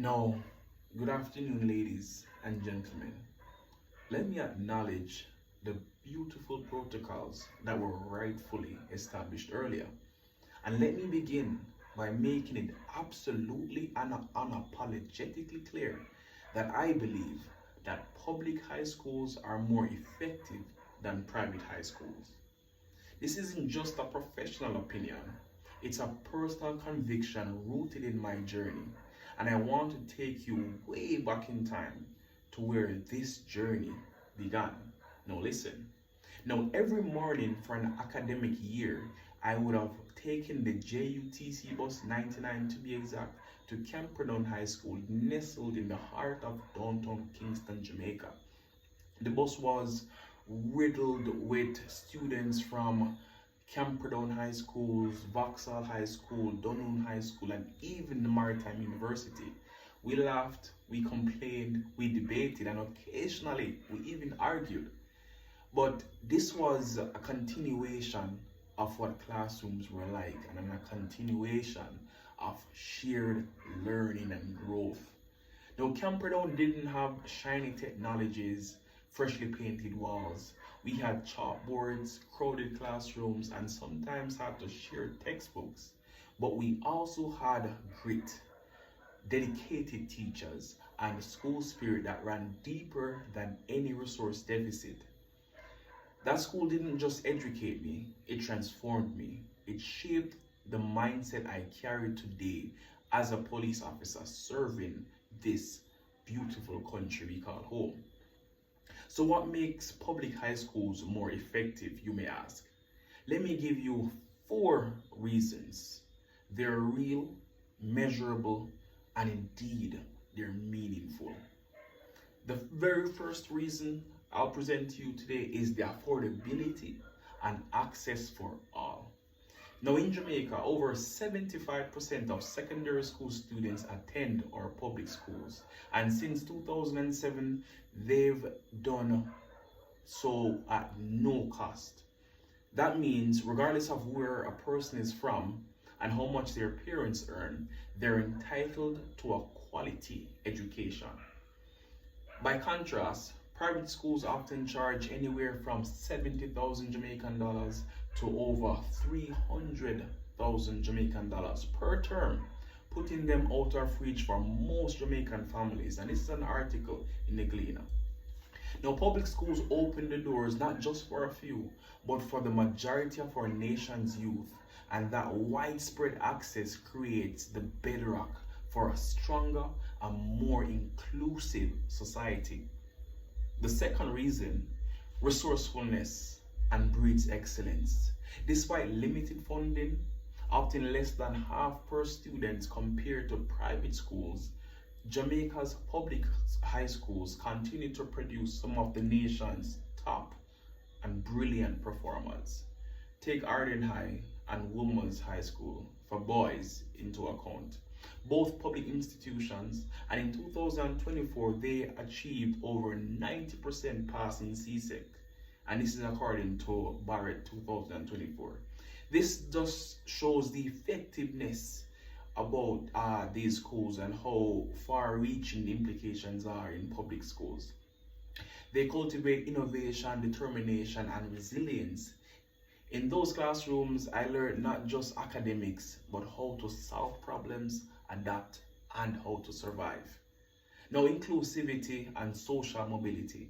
Now, good afternoon, ladies and gentlemen. Let me acknowledge the beautiful protocols that were rightfully established earlier. And let me begin by making it absolutely and unapologetically clear that I believe that public high schools are more effective than private high schools. This isn't just a professional opinion, it's a personal conviction rooted in my journey. And I want to take you way back in time to where this journey began. Now, listen. Now, every morning for an academic year, I would have taken the JUTC bus 99 to be exact to Camperdown High School, nestled in the heart of downtown Kingston, Jamaica. The bus was riddled with students from Camperdown High Schools, Vauxhall High School, Dunoon High School, and even the Maritime University. We laughed, we complained, we debated, and occasionally we even argued. But this was a continuation of what classrooms were like, and a continuation of shared learning and growth. Now, Camperdown didn't have shiny technologies, freshly painted walls. We had chalkboards, crowded classrooms, and sometimes had to share textbooks. But we also had grit, dedicated teachers, and a school spirit that ran deeper than any resource deficit. That school didn't just educate me, it transformed me. It shaped the mindset I carry today as a police officer serving this beautiful country we call home. So what makes public high schools more effective, you may ask? Let me give you 4 reasons. They're real, measurable, and indeed, they're meaningful. The very first reason I'll present to you today is the affordability and access for all. Now in Jamaica, over 75% of secondary school students attend our public schools. And since 2007, they've done so at no cost. That means regardless of where a person is from and how much their parents earn, they're entitled to a quality education. By contrast, private schools often charge anywhere from 70,000 Jamaican dollars to over 300,000 Jamaican dollars per term, putting them out of reach for most Jamaican families. And this is an article in the Gleaner. Now, public schools open the doors not just for a few, but for the majority of our nation's youth. And that widespread access creates the bedrock for a stronger and more inclusive society. The second reason, resourcefulness and breeds excellence. Despite limited funding, often less than half per student compared to private schools, Jamaica's public high schools continue to produce some of the nation's top and brilliant performers. Take Arden High and Woolman's High School for boys into account. Both public institutions, and in 2024 they achieved over 90% pass in CSEC, and this is according to Barrett 2024. This just shows the effectiveness about these schools and how far-reaching the implications are in public schools. They cultivate innovation, determination, and resilience. In those classrooms, I learned not just academics, but how to solve problems, adapt, and how to survive. Now, inclusivity and social mobility.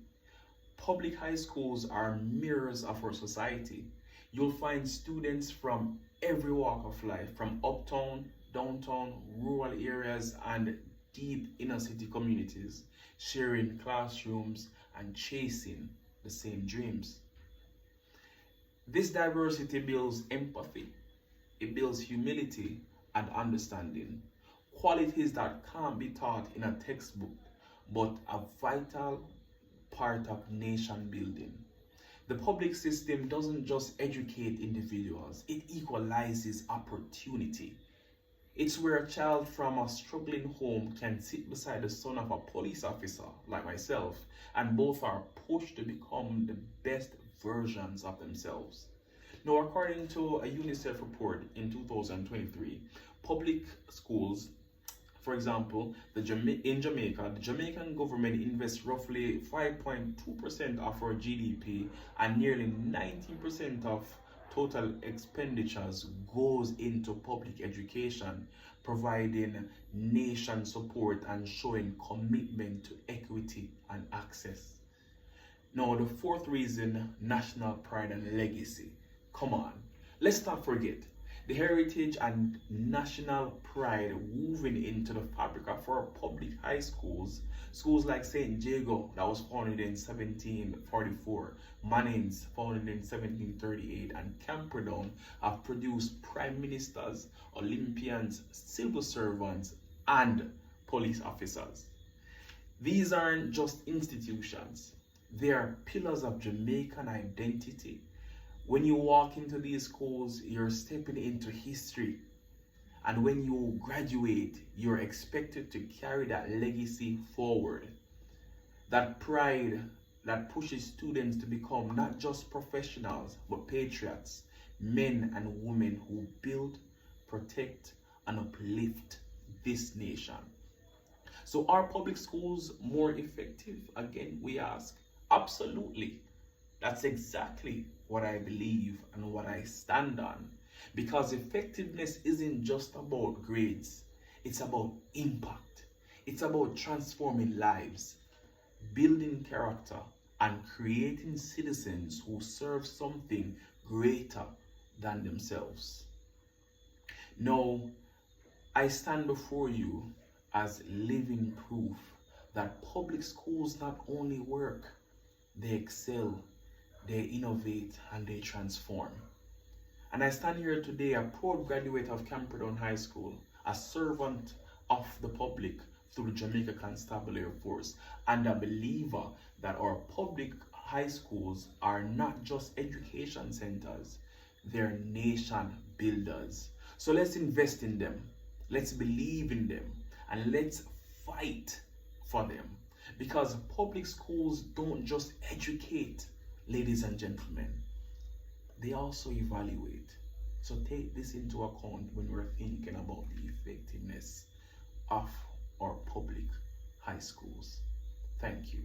Public high schools are mirrors of our society. You'll find students from every walk of life, from uptown, downtown, rural areas, and deep inner city communities, sharing classrooms and chasing the same dreams. This diversity builds empathy, it builds humility and understanding, qualities that can't be taught in a textbook, but a vital part of nation building. The public system doesn't just educate individuals, it equalizes opportunity. It's where a child from a struggling home can sit beside the son of a police officer like myself, and both are pushed to become the best versions of themselves. Now, according to a UNICEF report in 2023, public schools For example, in Jamaica, the Jamaican government invests roughly 5.2% of our GDP, and nearly 19% of total expenditures goes into public education, providing nation support and showing commitment to equity and access. Now, the fourth reason, national pride and legacy. Come on, let's not forget the heritage and national pride woven into the fabric of our public high schools. Schools like St. Jago, that was founded in 1744, Mannings, founded in 1738, and Camperdown have produced prime ministers, Olympians, civil servants, and police officers. These aren't just institutions, they are pillars of Jamaican identity. When you walk into these schools, you're stepping into history. And when you graduate, you're expected to carry that legacy forward. That pride that pushes students to become not just professionals, but patriots, men and women who build, protect, and uplift this nation. So are public schools more effective? Again, we ask. Absolutely. That's exactly what I believe and what I stand on. Because effectiveness isn't just about grades, it's about impact. It's about transforming lives, building character, and creating citizens who serve something greater than themselves. Now, I stand before you as living proof that public schools not only work, they excel, they innovate, and they transform. And I stand here today, a proud graduate of Camperdown High School, a servant of the public through the Jamaica Constabulary Force, and a believer that our public high schools are not just education centers, they're nation builders. So let's invest in them, let's believe in them, and let's fight for them. Because public schools don't just educate, ladies and gentlemen, they also evaluate. So take this into account when we're thinking about the effectiveness of our public high schools. Thank you.